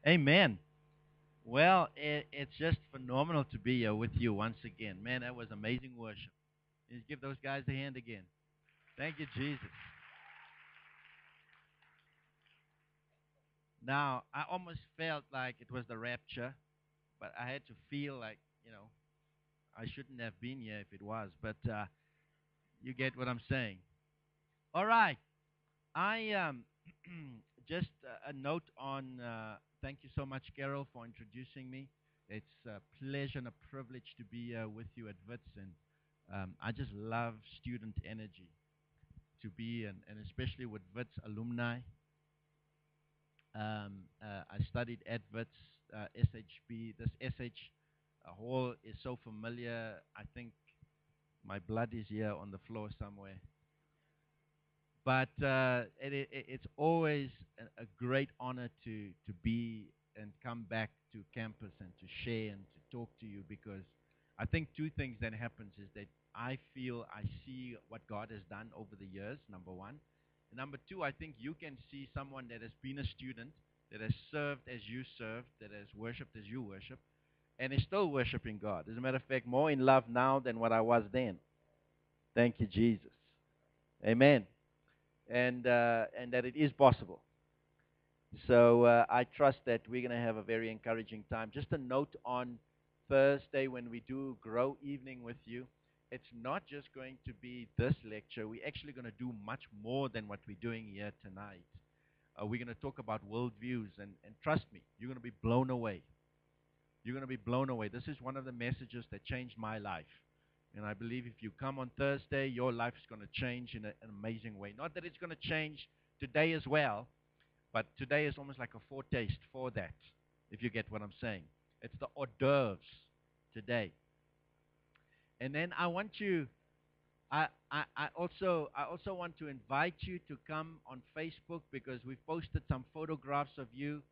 Amen. Well, it's just phenomenal to be here with you once again. Man, that was amazing worship. Let's give those guys a hand again. Thank you, Jesus. Now, I almost felt like it was the rapture, but I had to feel like, I shouldn't have been here if it was. But you get what I'm saying. All right. I just a note on. Thank you so much, Carol, for introducing me. It's a pleasure and a privilege to be with you at WITS, and I just love student energy to be, and especially with WITS alumni. I studied at WITS, SHB. This SH hall is so familiar. I think my blood is here on the floor somewhere. But it's always a great honor to be and come back to campus and to share and to talk to you, because I think two things that happens is that I feel I see what God has done over the years, number one. And number two, I think you can see someone that has been a student, that has served as you served, that has worshipped as you worship, and is still worshiping God. As a matter of fact, more in love now than what I was then. Thank you, Jesus. Amen. And that it is possible. So I trust that we're going to have a very encouraging time. Just a note on Thursday when we do Grow Evening with you, it's not just going to be this lecture. We're actually going to do much more than what we're doing here tonight. We're going to talk about worldviews, and trust me, you're going to be blown away. You're going to be blown away. This is one of the messages that changed my life. And I believe if you come on Thursday, your life is going to change in an amazing way. Not that it's going to change today as well, but today is almost like a foretaste for that, if you get what I'm saying. It's the hors d'oeuvres today. And then I also want to invite you to come on Facebook, because we've posted some photographs of you,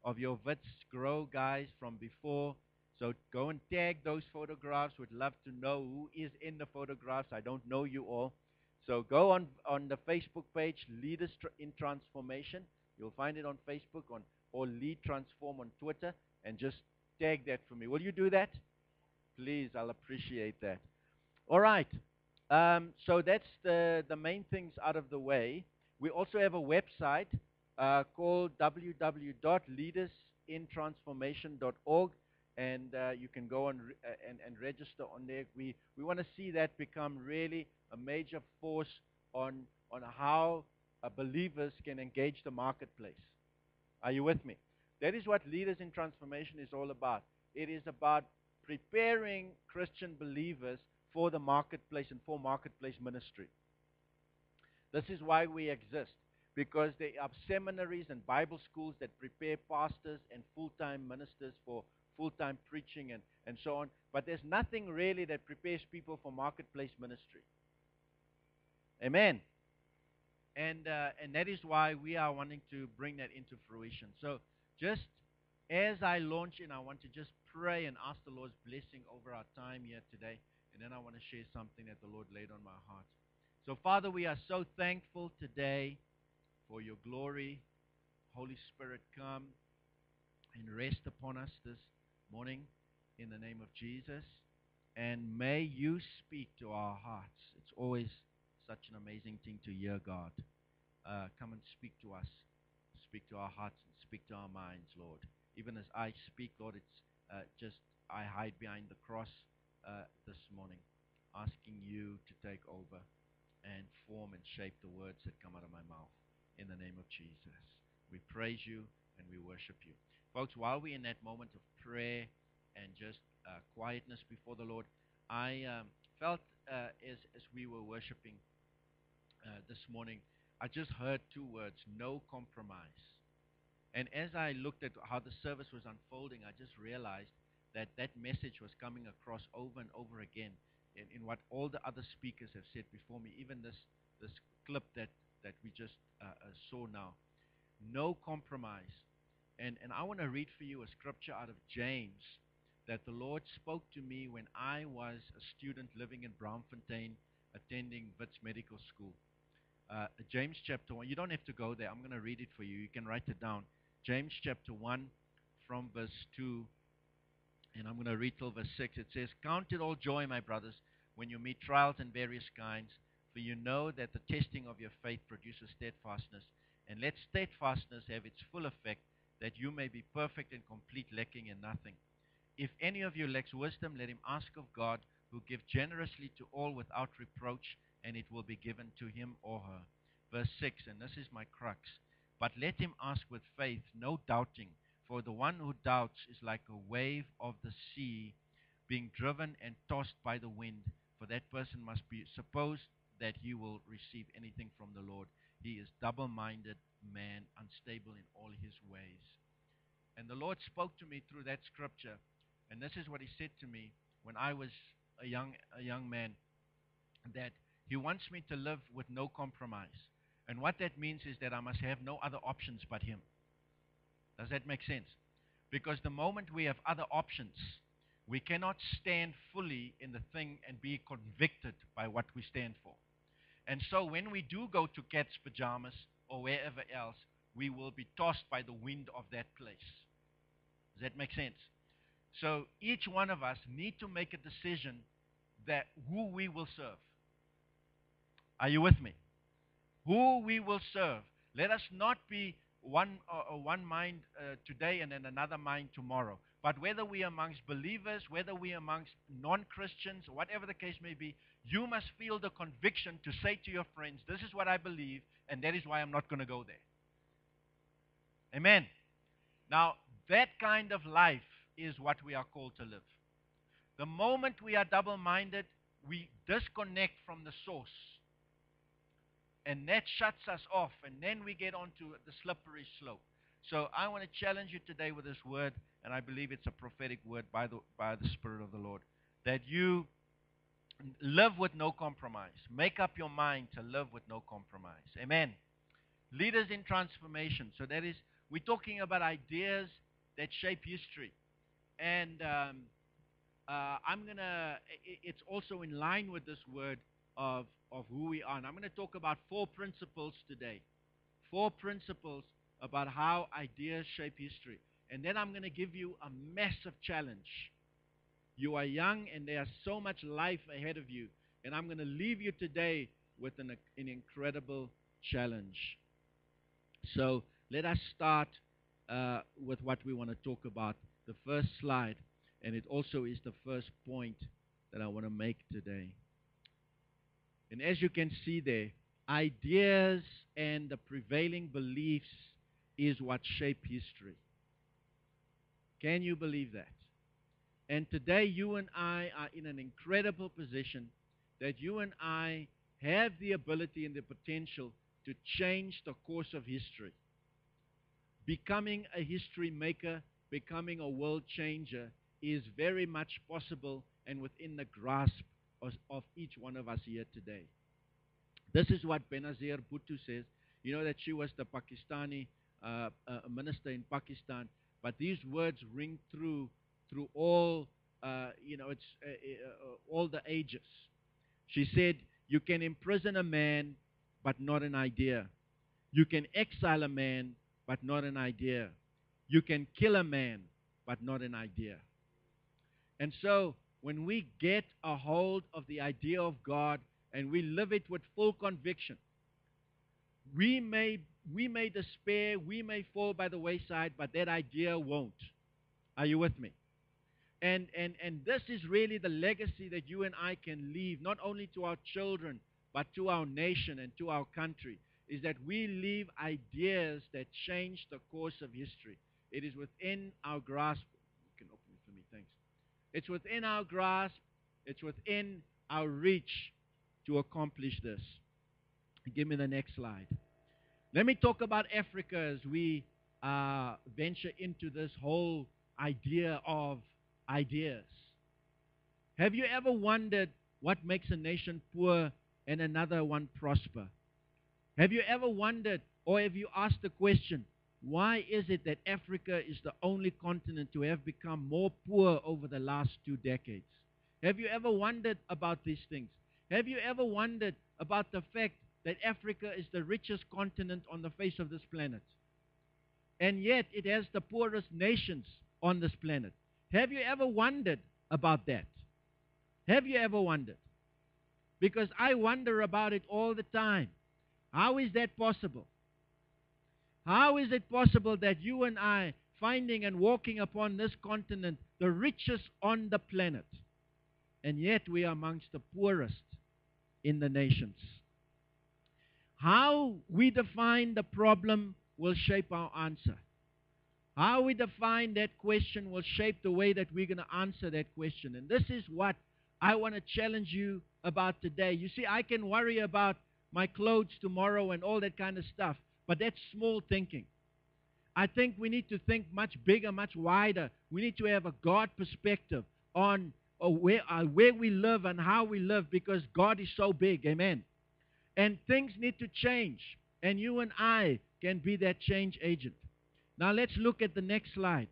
of your Wits Grow guys from before. So go and tag those photographs. Would love to know who is in the photographs. I don't know you all. So go on the Facebook page, Leaders in Transformation. You'll find it on Facebook, or Lead Transform on Twitter, and just tag that for me. Will you do that? Please, I'll appreciate that. All right. So that's the main things out of the way. We also have a website called www.leadersintransformation.org, and you can go and register on there. We want to see that become really a major force on how believers can engage the marketplace. Are you with me? That is what Leaders in Transformation is all about. It is about preparing Christian believers for the marketplace and for marketplace ministry. This is why we exist, because there are seminaries and Bible schools that prepare pastors and full-time ministers for full-time preaching and so on. But there's nothing really that prepares people for marketplace ministry. Amen. And that is why we are wanting to bring that into fruition. So just as I launch in, I want to just pray and ask the Lord's blessing over our time here today, and then I want to share something that the Lord laid on my heart. So Father, we are so thankful today for your glory. Holy Spirit, come and rest upon us this morning in the name of Jesus. And may you speak to our hearts. It's always such an amazing thing to hear God. Come and speak to us. Speak to our hearts and speak to our minds, Lord. Even as I speak, Lord, it's just I hide behind the cross this morning, asking you to take over and form and shape the words that come out of my mouth. In the name of Jesus, we praise you and we worship you. Folks, while we're in that moment of prayer and just quietness before the Lord, I felt as we were worshiping this morning, I just heard two words: no compromise. And as I looked at how the service was unfolding, I just realized that that message was coming across over and over again in what all the other speakers have said before me, even this clip that we just saw now. No compromise. And I want to read for you a scripture out of James that the Lord spoke to me when I was a student living in Braamfontein, attending Wits Medical School. James chapter 1. You don't have to go there. I'm going to read it for you. You can write it down. James chapter 1 from verse 2, and I'm going to read till verse 6. It says, "Count it all joy, my brothers, when you meet trials in various kinds, for you know that the testing of your faith produces steadfastness. And let steadfastness have its full effect, that you may be perfect and complete, lacking in nothing. If any of you lacks wisdom, let him ask of God, who gives generously to all without reproach, and it will be given to him or her." Verse 6, and this is my crux. "But let him ask with faith, no doubting. For the one who doubts is like a wave of the sea, being driven and tossed by the wind. For that person must be supposed that he will receive anything from the Lord. He is double-minded man, unstable in all his ways." And the Lord spoke to me through that scripture. And this is what he said to me when I was a young man, that he wants me to live with no compromise. And what that means is that I must have no other options but him. Does that make sense? Because the moment we have other options, we cannot stand fully in the thing and be convicted by what we stand for. And so when we do go to cat's pajamas or wherever else, we will be tossed by the wind of that place. Does that make sense? So each one of us need to make a decision that who we will serve. Are you with me? Who we will serve. Let us not be one mind today and then another mind tomorrow. But whether we are amongst believers, whether we are amongst non-Christians, whatever the case may be, you must feel the conviction to say to your friends, this is what I believe, and that is why I'm not going to go there. Amen. Now, that kind of life is what we are called to live. The moment we are double-minded, we disconnect from the source. And that shuts us off, and then we get onto the slippery slope. So I want to challenge you today with this word, and I believe it's a prophetic word by the Spirit of the Lord, that you live with no compromise. Make up your mind to live with no compromise. Amen. Leaders in transformation. So that is, we're talking about ideas that shape history. And it's also in line with this word of who we are. And I'm going to talk about 4 principles today. 4 principles about how ideas shape history. And then I'm going to give you a massive challenge. You are young and there's so much life ahead of you. And I'm going to leave you today with an incredible challenge. So let us start with what we want to talk about. The first slide. And it also is the first point that I want to make today. And as you can see there, ideas and the prevailing beliefs is what shape history. Can you believe that? And today you and I are in an incredible position that you and I have the ability and the potential to change the course of history. Becoming a history maker, becoming a world changer is very much possible and within the grasp of each one of us here today. This is what Benazir Bhutto says. You know that she was the Pakistani minister in Pakistan, but these words ring through all, it's all the ages. She said, "You can imprison a man, but not an idea. You can exile a man, but not an idea. You can kill a man, but not an idea." And so, when we get a hold of the idea of God and we live it with full conviction, we may despair, we may fall by the wayside, but that idea won't. Are you with me? And this is really the legacy that you and I can leave, not only to our children, but to our nation and to our country, is that we leave ideas that change the course of history. It is within our grasp. You can open it for me, thanks. It's within our grasp, it's within our reach to accomplish this. Give me the next slide. Let me talk about Africa as we venture into this whole idea of ideas. Have you ever wondered what makes a nation poor and another one prosper? Have you ever wondered, or have you asked the question, why is it that Africa is the only continent to have become more poor over the last 2 decades? Have you ever wondered about these things? Have you ever wondered about the fact that Africa is the richest continent on the face of this planet? and yet it has the poorest nations on this planet. Have you ever wondered about that? Have you ever wondered? Because I wonder about it all the time. How is that possible? How is it possible that you and I, finding and walking upon this continent, the richest on the planet, and yet we are amongst the poorest in the nations? How we define the problem will shape our answer. How we define that question will shape the way that we're going to answer that question. And this is what I want to challenge you about today. You see, I can worry about my clothes tomorrow and all that kind of stuff, but that's small thinking. I think we need to think much bigger, much wider. We need to have a God perspective on where we live and how we live, because God is so big. Amen. And things need to change, and you and I can be that change agent. Now let's look at the next slide.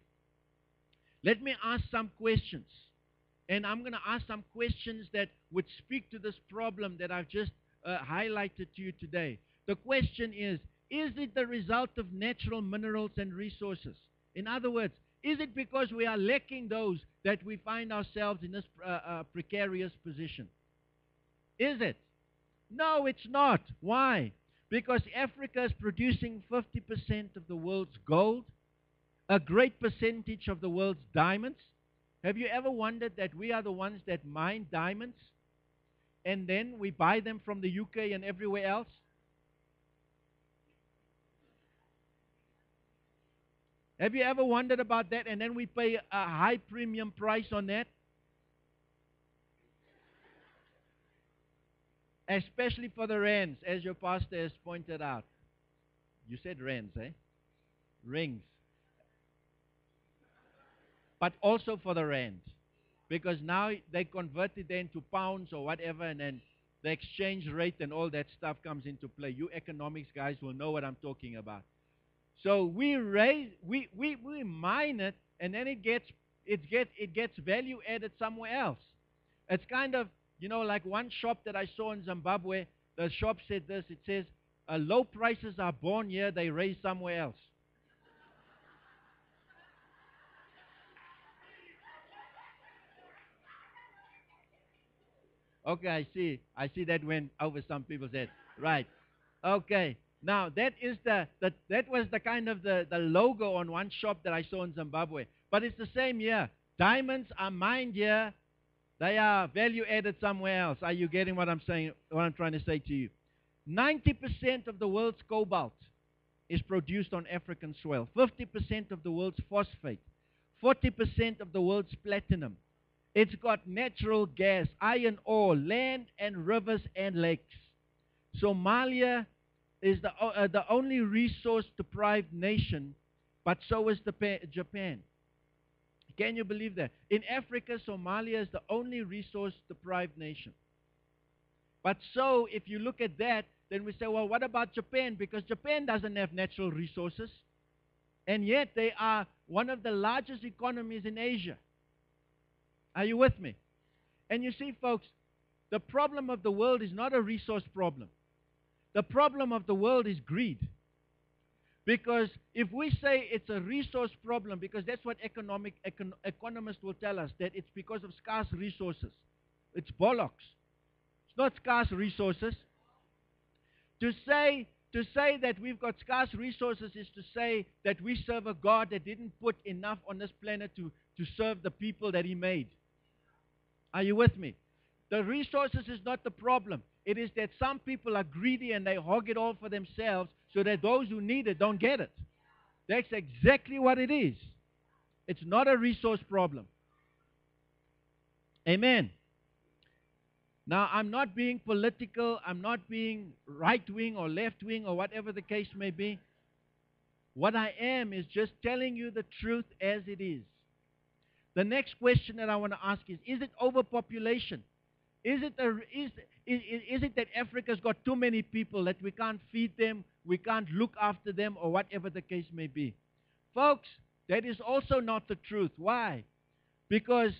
Let me ask some questions. And I'm going to ask some questions that would speak to this problem that I've just highlighted to you today. The question is it the result of natural minerals and resources? In other words, is it because we are lacking those that we find ourselves in this precarious position? Is it? No, it's not. Why? Because Africa is producing 50% of the world's gold, a great percentage of the world's diamonds. Have you ever wondered that we are the ones that mine diamonds and then we buy them from the UK and everywhere else? Have you ever wondered about that? And then we pay a high premium price on that? Especially for the rands, as your pastor has pointed out. You said rands, eh? Rings. But also for the rand. Because now they convert it into pounds or whatever, and then the exchange rate and all that stuff comes into play. You economics guys will know what I'm talking about. So we mine it, and then it gets value added somewhere else. It's kind of, like one shop that I saw in Zimbabwe. The shop said this. It says, low prices are born here, they raise somewhere else. Okay, I see. I see that went over some people's head. Right. Okay. Now that is that was the kind of the logo on one shop that I saw in Zimbabwe. But it's the same here. Diamonds are mined here. They are value added somewhere else. Are you getting what I'm saying? What I'm trying to say to you? 90% of the world's cobalt is produced on African soil. 50% of the world's phosphate. 40% of the world's platinum. It's got natural gas, iron ore, land and rivers and lakes. Somalia is the only resource-deprived nation, but so is Japan. Can you believe that? In Africa, Somalia is the only resource-deprived nation. But so, if you look at that, then we say, well, what about Japan? Because Japan doesn't have natural resources, and yet they are one of the largest economies in Asia. Are you with me? And you see, folks, the problem of the world is not a resource problem. The problem of the world is greed. Because if we say it's a resource problem, because that's what economists will tell us, that it's because of scarce resources. It's bollocks. It's not scarce resources. To say that we've got scarce resources is to say that we serve a God that didn't put enough on this planet to serve the people that He made. Are you with me? The resources is not the problem. It is that some people are greedy and they hog it all for themselves so that those who need it don't get it. That's exactly what it is. It's not a resource problem. Amen. Now, I'm not being political. I'm not being right-wing or left-wing or whatever the case may be. What I am is just telling you the truth as it is. The next question that I want to ask is it overpopulation? Is it that Africa's got too many people that we can't feed them, we can't look after them, or whatever the case may be? Folks, that is also not the truth. Why? Because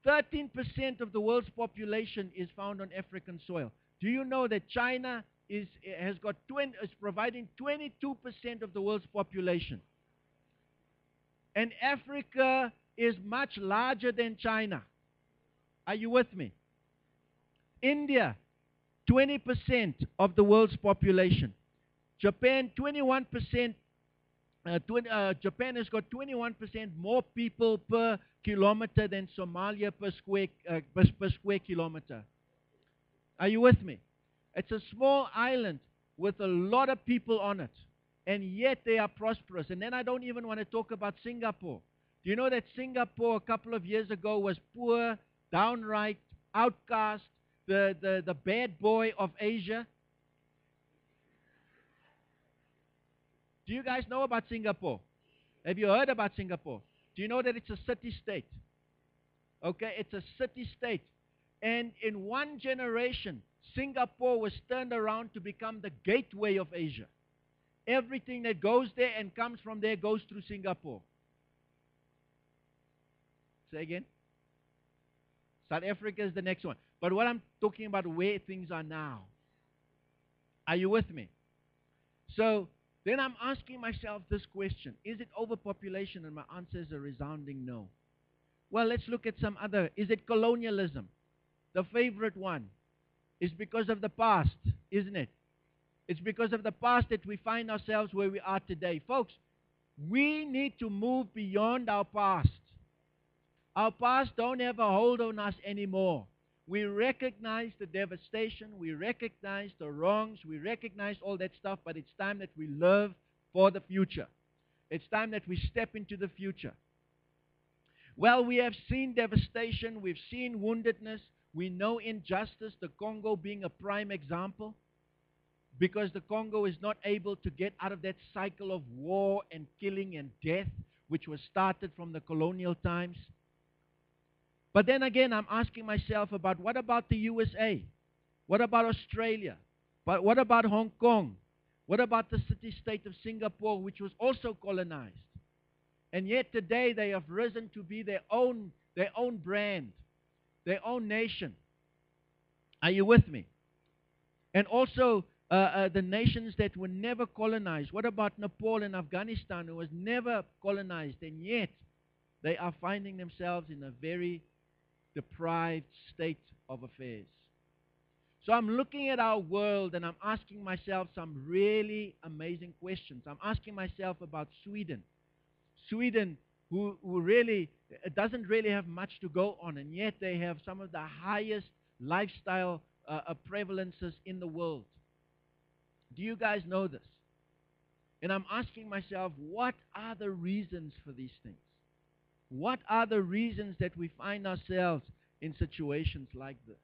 13% of the world's population is found on African soil. Do you know that China is providing 22% of the world's population? And Africa is much larger than China. Are you with me? India, 20% of the world's population. Japan, 21%. Japan has got 21% more people per kilometer than Somalia per square kilometer. Are you with me? It's a small island with a lot of people on it, and yet they are prosperous. And then I don't even want to talk about Singapore. Do you know that Singapore a couple of years ago was poor, downright outcast, the bad boy of Asia? Do you guys know about Singapore? Have you heard about Singapore? Do you know that it's a city-state? Okay, it's a city-state. And in one generation, Singapore was turned around to become the gateway of Asia. Everything that goes there and comes from there goes through Singapore. Say again? South Africa is the next one. But what I'm talking about, where things are now. Are you with me? So then I'm asking myself this question. Is it overpopulation? And my answer is a resounding no. Well, let's look at some other. Is it colonialism? The favorite one is because of the past, isn't it? It's because of the past that we find ourselves where we are today. Folks, we need to move beyond our past. Our past don't have a hold on us anymore. We recognize the devastation, we recognize the wrongs, we recognize all that stuff, but it's time that we live for the future. It's time that we step into the future. Well, we have seen devastation, we've seen woundedness, we know injustice, the Congo being a prime example, because the Congo is not able to get out of that cycle of war and killing and death, which was started from the colonial times. But then again, I'm asking myself about what about the USA? What about Australia? But what about Hong Kong? What about the city-state of Singapore, which was also colonized? And yet today they have risen to be their own brand, their own nation. Are you with me? And also the nations that were never colonized. What about Nepal and Afghanistan, who was never colonized, and yet they are finding themselves in a very deprived state of affairs. So I'm looking at our world and I'm asking myself some really amazing questions. I'm asking myself about Sweden. Sweden, who really doesn't really have much to go on, and yet they have some of the highest lifestyle prevalences in the world. Do you guys know this? And I'm asking myself, what are the reasons for these things? What are the reasons that we find ourselves in situations like this?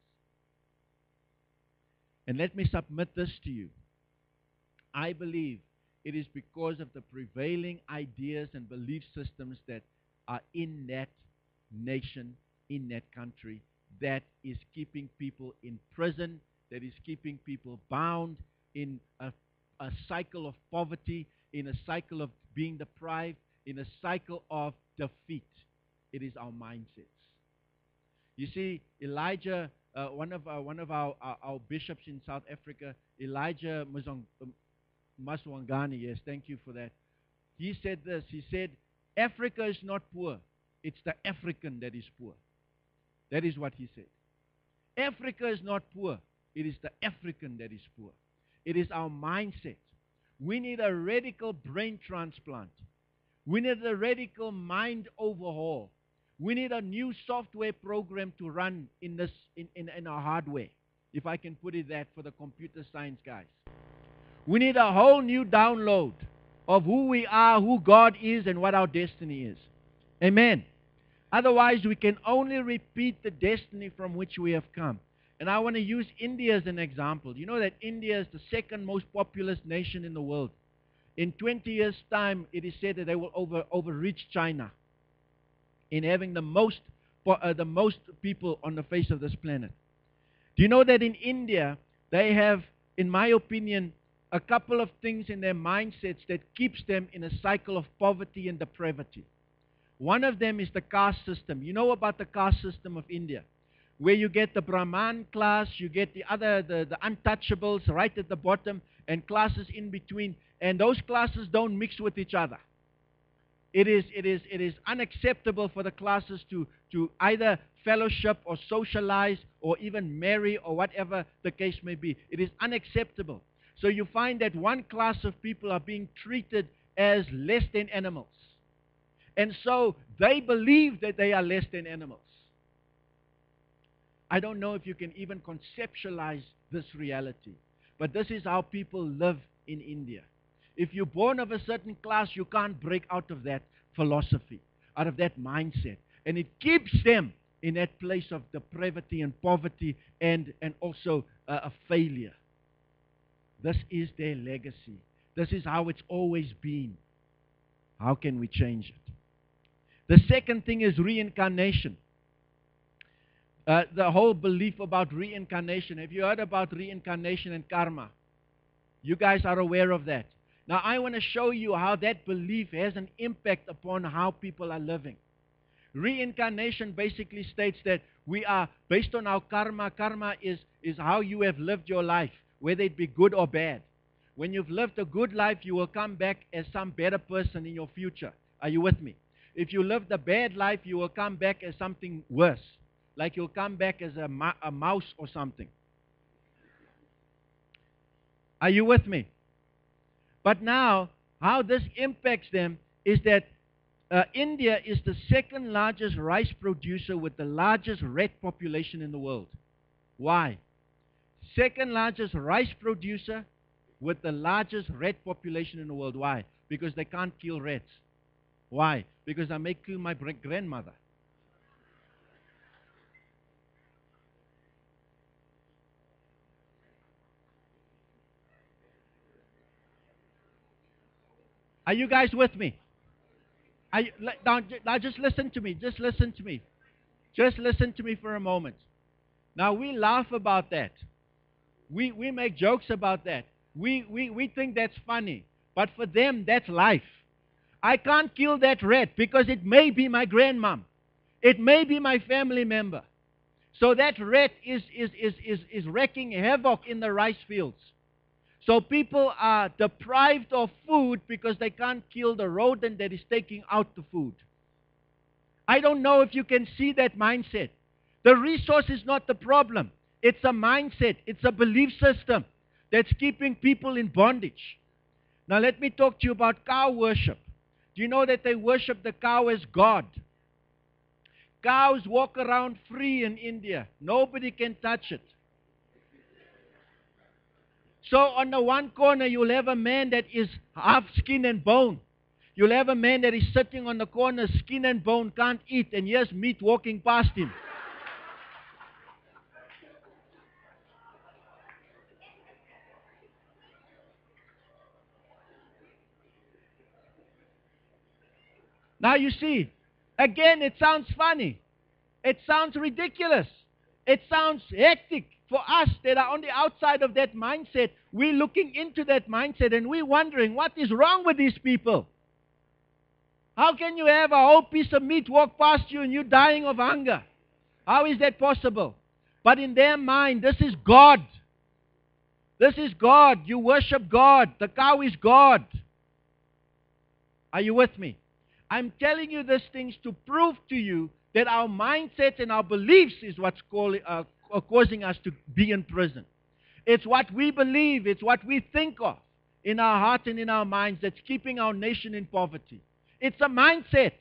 And let me submit this to you. I believe it is because of the prevailing ideas and belief systems that are in that nation, in that country, that is keeping people in prison, that is keeping people bound in a cycle of poverty, in a cycle of being deprived, in a cycle of defeat. It is our mindsets. You see, Elijah, one of our bishops in South Africa, Elijah Maswangani, yes, thank you for that. He said this, he said, Africa is not poor, it's the African that is poor. That is what he said. Africa is not poor, it is the African that is poor. It is our mindset. We need a radical brain transplant. We need a radical mind overhaul. We need a new software program to run in our hardware, if I can put it that for the computer science guys. We need a whole new download of who we are, who God is, and what our destiny is. Amen. Otherwise, we can only repeat the destiny from which we have come. And I want to use India as an example. You know that India is the second most populous nation in the world. In 20 years' time, it is said that they will overreach China in having the most people on the face of this planet. Do you know that in India, they have, in my opinion, a couple of things in their mindsets that keeps them in a cycle of poverty and depravity. One of them is the caste system. You know about the caste system of India, where you get the Brahman class, you get the untouchables right at the bottom, and classes in between, and those classes don't mix with each other. It is unacceptable for the classes to either fellowship or socialize or even marry or whatever the case may be. It is unacceptable. So you find that one class of people are being treated as less than animals. And so they believe that they are less than animals. I don't know if you can even conceptualize this reality, but this is how people live in India. If you're born of a certain class, you can't break out of that philosophy, out of that mindset. And it keeps them in that place of depravity and poverty and also a failure. This is their legacy. This is how it's always been. How can we change it? The second thing is reincarnation. The whole belief about reincarnation. Have you heard about reincarnation and karma? You guys are aware of that. Now, I want to show you how that belief has an impact upon how people are living. Reincarnation basically states that we are based on our karma. Karma is how you have lived your life, whether it be good or bad. When you've lived a good life, you will come back as some better person in your future. Are you with me? If you lived a bad life, you will come back as something worse. Like you'll come back as a mouse or something. Are you with me? But now, how this impacts them is that India is the second largest rice producer with the largest rat population in the world. Why? Second largest rice producer with the largest rat population in the world. Why? Because they can't kill rats. Why? Because I may kill my grandmother. Are you guys with me? Now just listen to me. Just listen to me. Just listen to me for a moment. Now we laugh about that. We make jokes about that. We think that's funny. But for them, that's life. I can't kill that rat because it may be my grandmom. It may be my family member. So that rat is wreaking havoc in the rice fields. So people are deprived of food because they can't kill the rodent that is taking out the food. I don't know if you can see that mindset. The resource is not the problem. It's a mindset. It's a belief system that's keeping people in bondage. Now let me talk to you about cow worship. Do you know that they worship the cow as God? Cows walk around free in India. Nobody can touch it. So on the one corner, you'll have a man that is half skin and bone. You'll have a man that is sitting on the corner, skin and bone, can't eat, and here's meat walking past him. Now you see, again, it sounds funny. It sounds ridiculous. It sounds hectic. For us that are on the outside of that mindset, we're looking into that mindset and we're wondering, what is wrong with these people? How can you have a whole piece of meat walk past you and you're dying of hunger? How is that possible? But in their mind, this is God. This is God. You worship God. The cow is God. Are you with me? I'm telling you these things to prove to you that our mindsets and our beliefs is what's causing us to be in prison. It's what we believe, it's what we think of in our heart and in our minds that's keeping our nation in poverty. It's a mindset.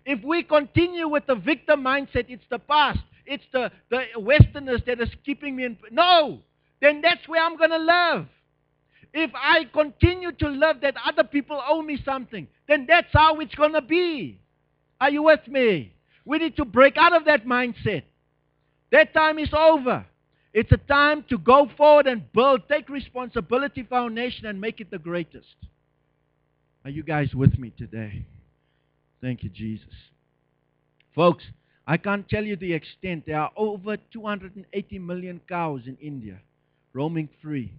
If we continue with the victim mindset, it's the past, it's the Westerners that is keeping me in prison. No! Then that's where I'm going to live. If I continue to live that other people owe me something, then that's how it's going to be. Are you with me? We need to break out of that mindset. That time is over. It's a time to go forward and build, take responsibility for our nation and make it the greatest. Are you guys with me today? Thank you, Jesus. Folks, I can't tell you the extent. There are over 280 million cows in India roaming free.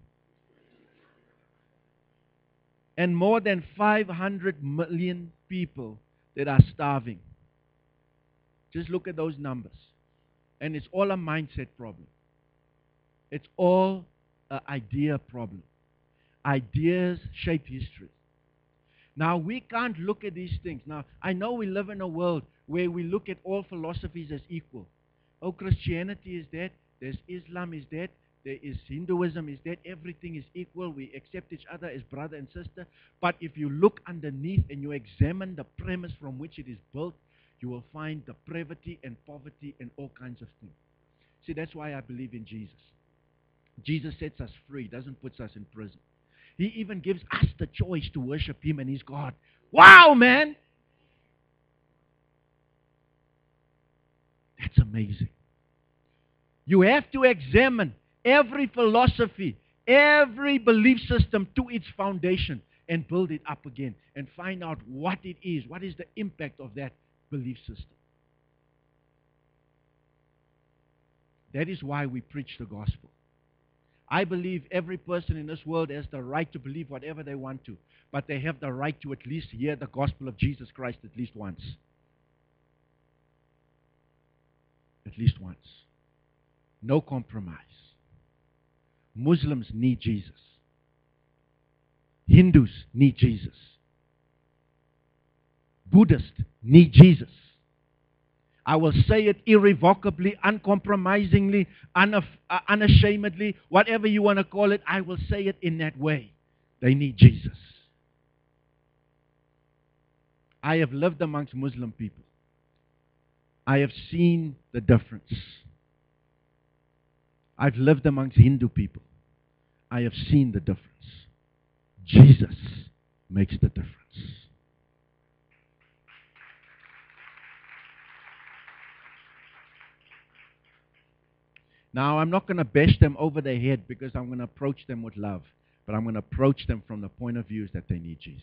And more than 500 million people that are starving. Just look at those numbers. And it's all a mindset problem. It's all an idea problem. Ideas shape history. Now, we can't look at these things. Now, I know we live in a world where we look at all philosophies as equal. Oh, Christianity is that. There's Islam is that. There is Hinduism is that. Everything is equal. We accept each other as brother and sister. But if you look underneath and you examine the premise from which it is built, you will find depravity and poverty and all kinds of things. See, that's why I believe in Jesus. Jesus sets us free, doesn't put us in prison. He even gives us the choice to worship Him, and He's God. Wow, man! That's amazing. You have to examine every philosophy, every belief system to its foundation and build it up again and find out what it is. What is the impact of that belief system? That is why we preach the gospel. I believe every person in this world has the right to believe whatever they want to, but they have the right to at least hear the gospel of Jesus Christ at least once. At least once. No compromise. Muslims need Jesus. Hindus need Jesus. Buddhists need Jesus. I will say it irrevocably, uncompromisingly, unashamedly, whatever you want to call it, I will say it in that way. They need Jesus. I have lived amongst Muslim people. I have seen the difference. I've lived amongst Hindu people. I have seen the difference. Jesus makes the difference. Now, I'm not going to bash them over their head because I'm going to approach them with love. But I'm going to approach them from the point of view that they need Jesus.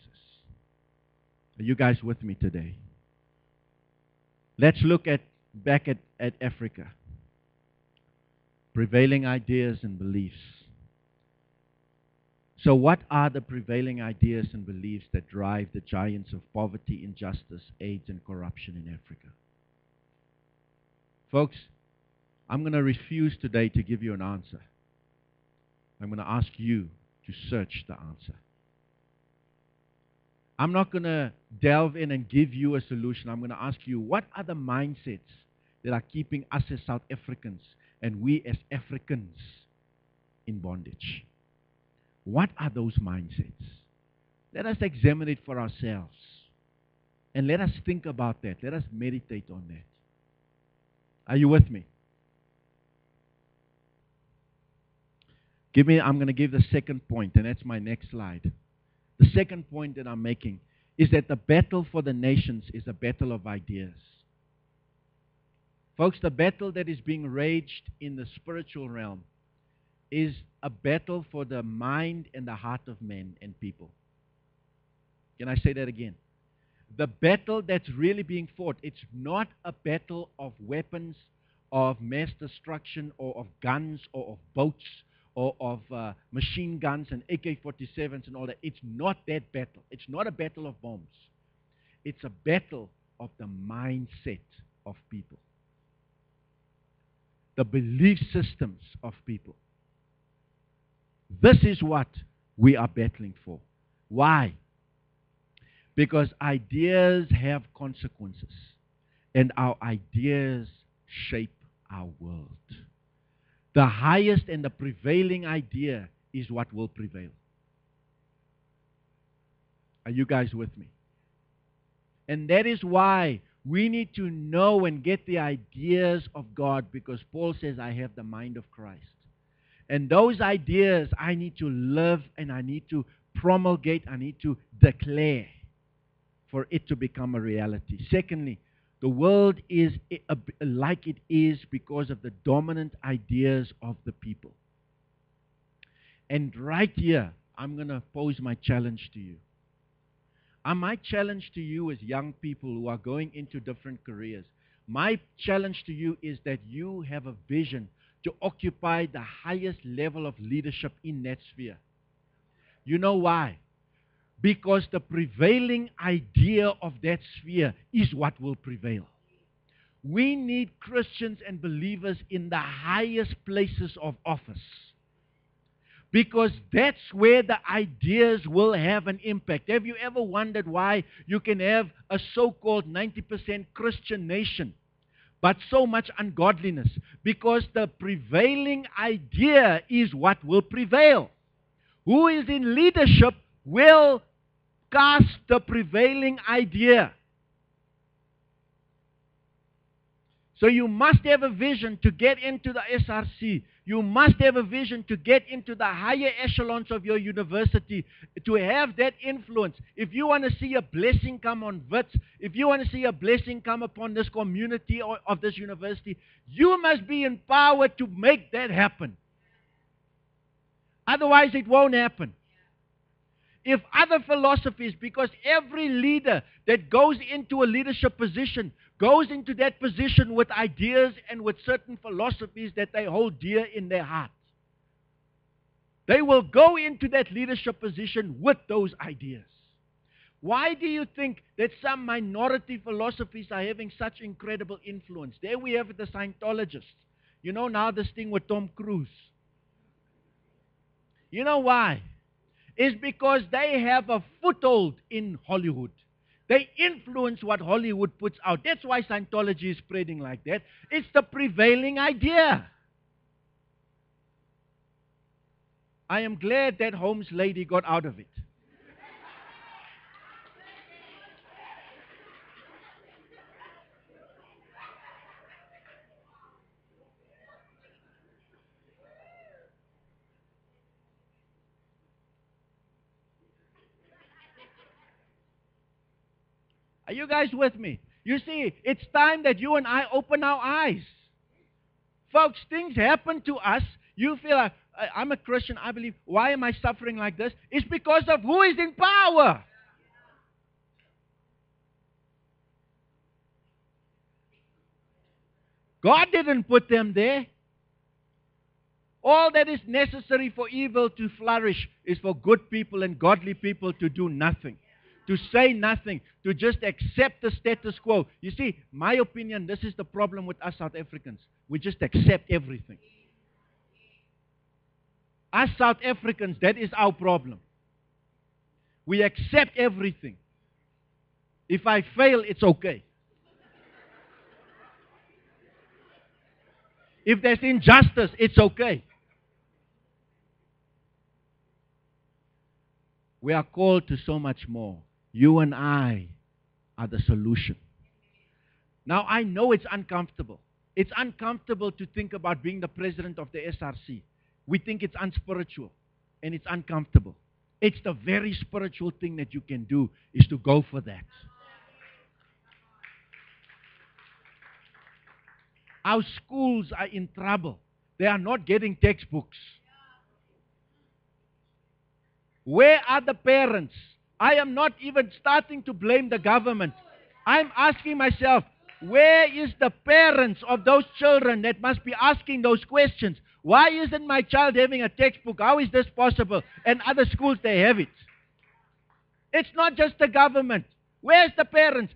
Are you guys with me today? Let's look back at Africa. Prevailing ideas and beliefs. So what are the prevailing ideas and beliefs that drive the giants of poverty, injustice, AIDS, and corruption in Africa? Folks, I'm going to refuse today to give you an answer. I'm going to ask you to search the answer. I'm not going to delve in and give you a solution. I'm going to ask you, what are the mindsets that are keeping us as South Africans and we as Africans in bondage? What are those mindsets? Let us examine it for ourselves. And let us think about that. Let us meditate on that. Are you with me? I'm going to give the second point, and that's my next slide. The second point that I'm making is that the battle for the nations is a battle of ideas. Folks, the battle that is being waged in the spiritual realm is a battle for the mind and the heart of men and people. Can I say that again? The battle that's really being fought, it's not a battle of weapons, of mass destruction, or of guns, or of boats, or of machine guns and AK-47s and all that. It's not that battle. It's not a battle of bombs. It's a battle of the mindset of people. The belief systems of people. This is what we are battling for. Why? Because ideas have consequences, and our ideas shape our world. The highest and the prevailing idea is what will prevail. Are you guys with me? And that is why we need to know and get the ideas of God, because Paul says, I have the mind of Christ. And those ideas I need to live and I need to promulgate, I need to declare for it to become a reality. Secondly, the world is like it is because of the dominant ideas of the people. And right here, I'm going to pose my challenge to you. My challenge to you as young people who are going into different careers, my challenge to you is that you have a vision to occupy the highest level of leadership in that sphere. You know why? Because the prevailing idea of that sphere is what will prevail. We need Christians and believers in the highest places of office. Because that's where the ideas will have an impact. Have you ever wondered why you can have a so-called 90% Christian nation, but so much ungodliness? Because the prevailing idea is what will prevail. Who is in leadership will cast the prevailing idea. So you must have a vision to get into the SRC. You must have a vision to get into the higher echelons of your university, to have that influence. If you want to see a blessing come on WITS, if you want to see a blessing come upon this community of this university, you must be empowered to make that happen. Otherwise, it won't happen. If other philosophies, because every leader that goes into a leadership position goes into that position with ideas and with certain philosophies that they hold dear in their heart. They will go into that leadership position with those ideas. Why do you think that some minority philosophies are having such incredible influence? There we have the Scientologists. You know now this thing with Tom Cruise. You know why? It's because they have a foothold in Hollywood. They influence what Hollywood puts out. That's why Scientology is spreading like that. It's the prevailing idea. I am glad that Holmes lady got out of it. Are you guys with me? You see, it's time that you and I open our eyes. Folks, things happen to us. You feel like, I'm a Christian, I believe. Why am I suffering like this? It's because of who is in power. God didn't put them there. All that is necessary for evil to flourish is for good people and godly people to do nothing. To say nothing, to just accept the status quo. You see, my opinion, this is the problem with us South Africans. We just accept everything. Us South Africans, that is our problem. We accept everything. If I fail, it's okay. If there's injustice, it's okay. We are called to so much more. You and I are the solution. Now, I know it's uncomfortable. It's uncomfortable to think about being the president of the SRC. We think it's unspiritual, and it's uncomfortable. It's the very spiritual thing that you can do, is to go for that. Our schools are in trouble. They are not getting textbooks. Where are the parents? I am not even starting to blame the government. I'm asking myself, where is the parents of those children that must be asking those questions? Why isn't my child having a textbook? How is this possible? And other schools, they have it. It's not just the government. Where's the parents?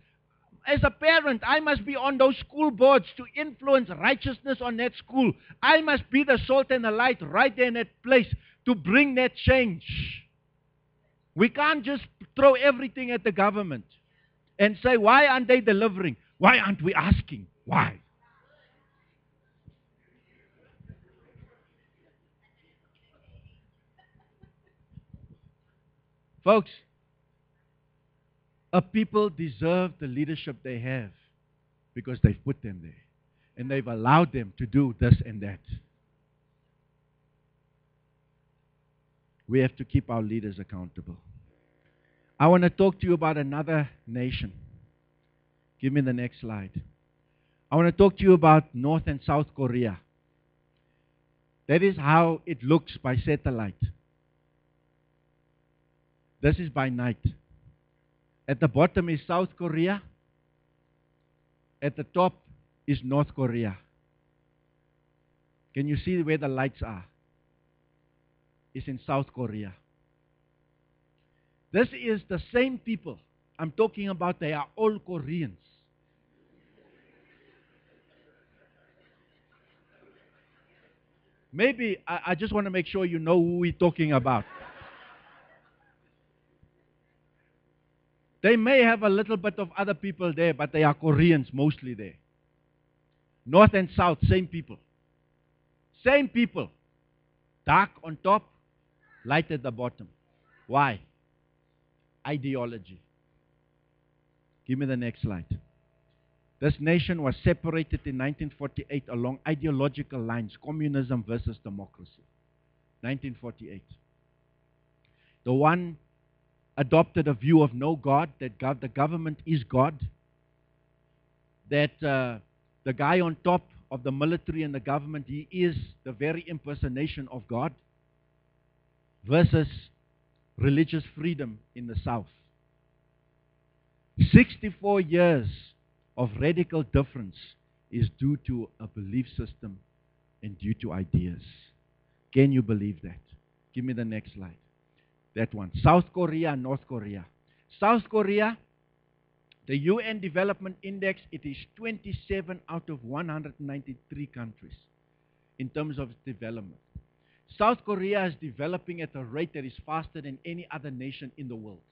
As a parent, I must be on those school boards to influence righteousness on that school. I must be the salt and the light right there in that place to bring that change. We can't just throw everything at the government and say, why aren't they delivering? Why aren't we asking? Why? Folks, a people deserve the leadership they have because they've put them there. And they've allowed them to do this and that. We have to keep our leaders accountable. I want to talk to you about another nation. Give me the next slide. I want to talk to you about North and South Korea. That is how it looks by satellite. This is by night. At the bottom is South Korea. At the top is North Korea. Can you see where the lights are? It's in South Korea. This is the same people I'm talking about. They are all Koreans. Maybe I just want to make sure you know who we're talking about. They may have a little bit of other people there, but they are Koreans mostly there. North and South, same people. Same people. Dark on top, light at the bottom. Why? Ideology. Give me the next slide. This nation was separated in 1948 along ideological lines, communism versus democracy. 1948. The one adopted a view of no God, that the government is God, that the guy on top of the military and the government, he is the very impersonation of God, versus religious freedom in the South. 64 years of radical difference is due to a belief system and due to ideas. Can you believe that? Give me the next slide. That one. South Korea and North Korea. South Korea, the UN Development Index, it is 27 out of 193 countries in terms of development. South Korea is developing at a rate that is faster than any other nation in the world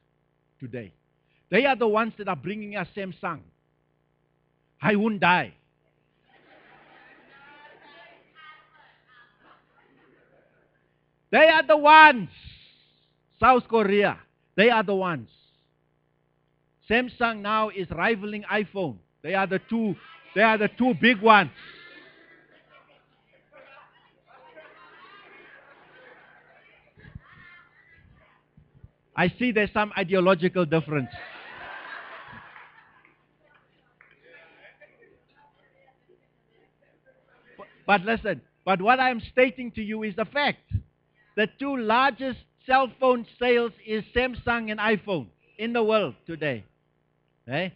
today. They are the ones that are bringing us Samsung, Hyundai. They are the ones. South Korea, they are the ones. Samsung now is rivaling iPhone. They are the two big ones. I see there's some ideological difference. But listen, but what I'm stating to you is the fact. The two largest cell phone sales is Samsung and iPhone in the world today. Eh?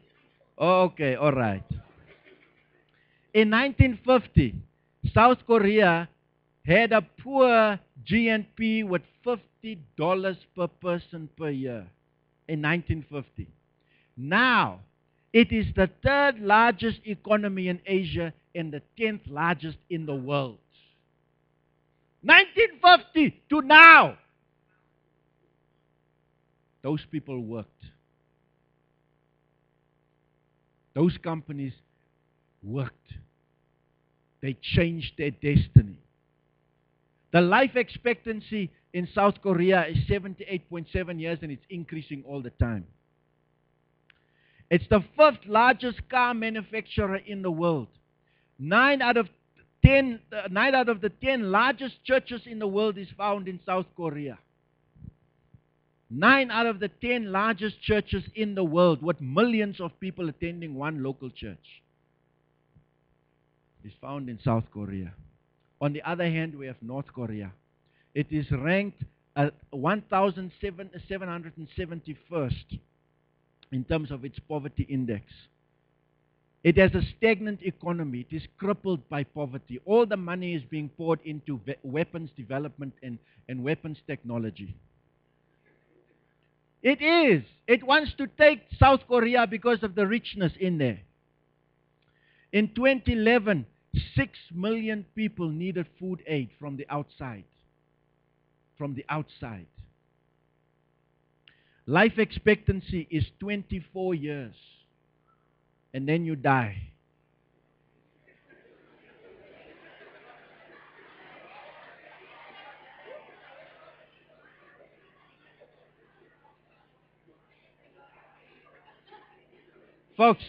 Okay, all right. In 1950, South Korea had a poor GNP with $50 per person per year in 1950. Now, it is the third largest economy in Asia and the 10th largest in the world. 1950 to now. Those people worked. Those companies worked. They changed their destiny. The life expectancy in South Korea is 78.7 years and it's increasing all the time. It's the 5th largest car manufacturer in the world. 9 out of the 10 largest churches in the world is found in South Korea. 9 out of the 10 largest churches in the world, with millions of people attending one local church, is found in South Korea. On the other hand, we have North Korea. It is ranked at 1,771st in terms of its poverty index. It has a stagnant economy. It is crippled by poverty. All the money is being poured into weapons development and weapons technology. It is. It wants to take South Korea because of the richness in there. In 2011, 6 million people needed food aid from the outside. From the outside. Life expectancy is 24 years. And then you die. Folks,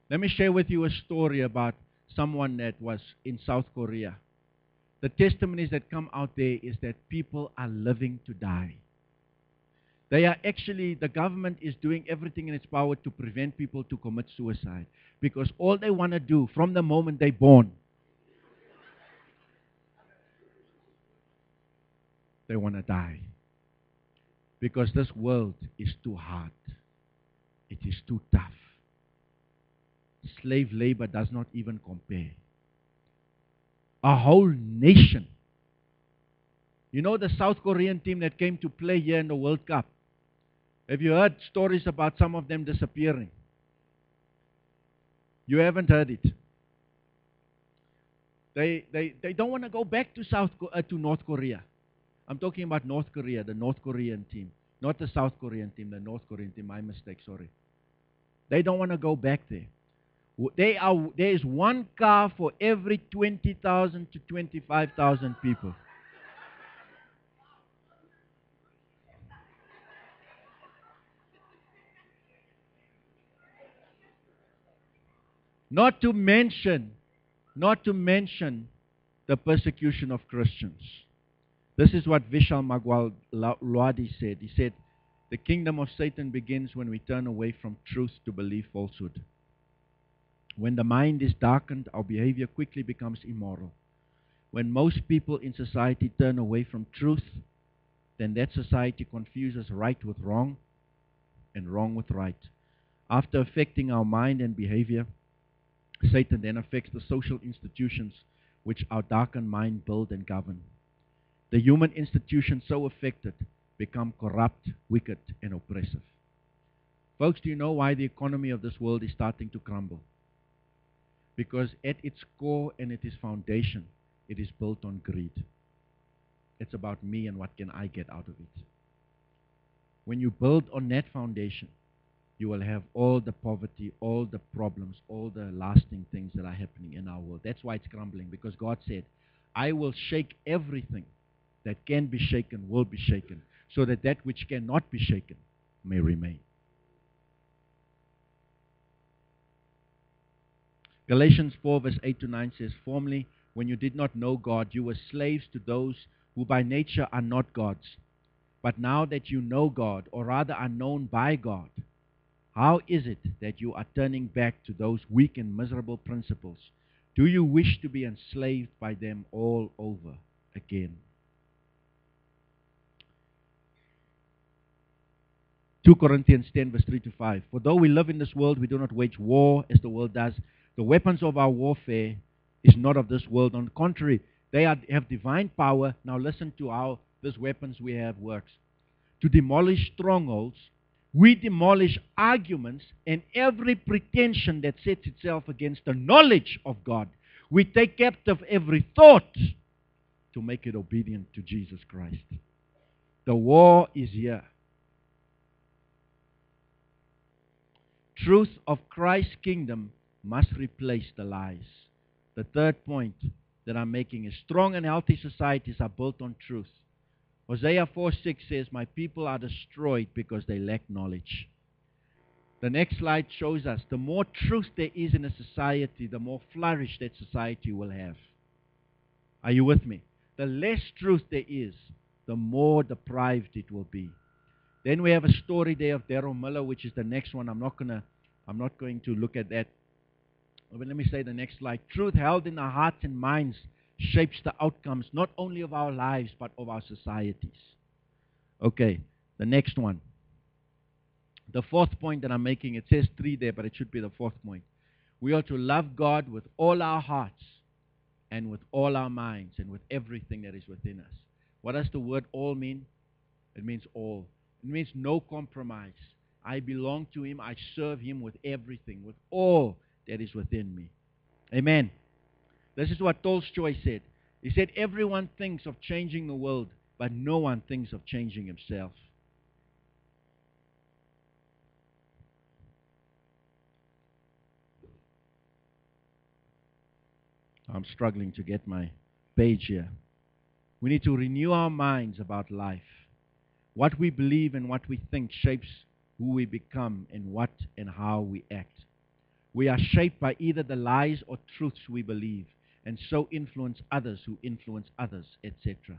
let me share with you a story about someone that was in South Korea. The testimonies that come out there is that people are living to die. They are actually, the government is doing everything in its power to prevent people to commit suicide. Because all they want to do from the moment they're born, they want to die. Because this world is too hard. It is too tough. Slave labor does not even compare. A whole nation. You know the South Korean team that came to play here in the World Cup? Have you heard stories about some of them disappearing? You haven't heard it. They don't want to go back to to North Korea. I'm talking about North Korea, the North Korean team, not the South Korean team, the North Korean team. My mistake, sorry. They don't want to go back there. There is one car for every 20,000 to 25,000 people. Not to mention, not to mention the persecution of Christians. This is what Vishal Magwalwadi said. He said, the kingdom of Satan begins when we turn away from truth to believe falsehood. When the mind is darkened, our behavior quickly becomes immoral. When most people in society turn away from truth, then that society confuses right with wrong and wrong with right. After affecting our mind and behavior, Satan then affects the social institutions which our darkened mind build and govern. The human institutions so affected become corrupt, wicked, and oppressive. Folks, do you know why the economy of this world is starting to crumble? Because at its core and at its foundation, it is built on greed. It's about me and what can I get out of it. When you build on that foundation, you will have all the poverty, all the problems, all the lasting things that are happening in our world. That's why it's crumbling, because God said, I will shake everything that can be shaken will be shaken, so that that which cannot be shaken may remain. Galatians 4 verse 8 to 9 says, formerly, when you did not know God, you were slaves to those who by nature are not gods. But now that you know God, or rather are known by God, how is it that you are turning back to those weak and miserable principles? Do you wish to be enslaved by them all over again? 2 Corinthians 10 verse 3 to 5. For though we live in this world, we do not wage war as the world does. The weapons of our warfare is not of this world. On the contrary, they have divine power. Now listen to how these weapons we have works. To demolish strongholds, we demolish arguments and every pretension that sets itself against the knowledge of God. We take captive every thought to make it obedient to Jesus Christ. The war is here. Truth of Christ's kingdom must replace the lies. The third point that I'm making is strong and healthy societies are built on truth. Hosea 4:6 says, my people are destroyed because they lack knowledge. The next slide shows us the more truth there is in a society, the more flourish that society will have. Are you with me? The less truth there is, the more deprived it will be. Then we have a story there of Daryl Miller, which is the next one. I'm not going to look at that. But let me say the next slide. Truth held in our hearts and minds shapes the outcomes not only of our lives but of our societies. Okay, the next one. The fourth point that I'm making, it says 3 there, but it should be the fourth point. We are to love God with all our hearts and with all our minds and with everything that is within us. What does the word all mean? It means all. It means no compromise. I belong to Him. I serve Him with everything, with all that is within me. Amen. This is what Tolstoy said. He said, everyone thinks of changing the world, but no one thinks of changing himself. I'm struggling to get my page here. We need to renew our minds about life. What we believe and what we think shapes who we become and what and how we act. We are shaped by either the lies or truths we believe, and so influence others who influence others, etc.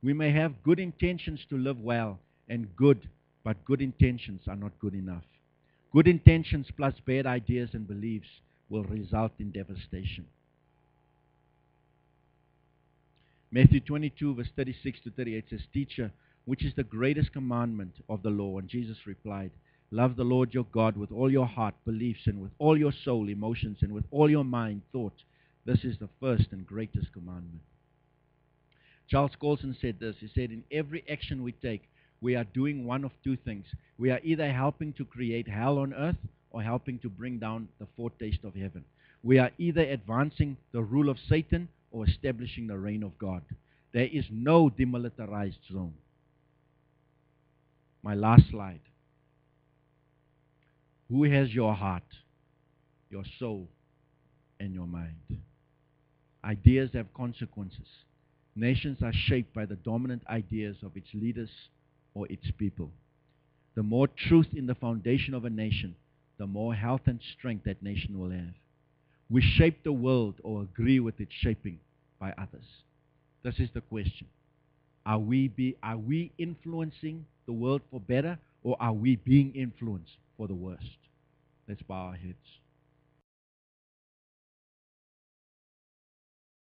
We may have good intentions to live well, but good intentions are not good enough. Good intentions plus bad ideas and beliefs will result in devastation. Matthew 22 verse 36 to 38 says, Teacher, which is the greatest commandment of the law? And Jesus replied, love the Lord your God with all your heart, beliefs, and with all your soul, emotions, and with all your mind, thought. This is the first and greatest commandment. Charles Colson said this. He said, in every action we take, we are doing one of two things. We are either helping to create hell on earth, or helping to bring down the foretaste of heaven. We are either advancing the rule of Satan or establishing the reign of God. There is no demilitarized zone. My last slide. Who has your heart, your soul, and your mind? Ideas have consequences. Nations are shaped by the dominant ideas of its leaders or its people. The more truth in the foundation of a nation, the more health and strength that nation will have. We shape the world or agree with its shaping by others. This is the question. Are we influencing the world for better, or are we being influenced for the worst? Let's bow our heads.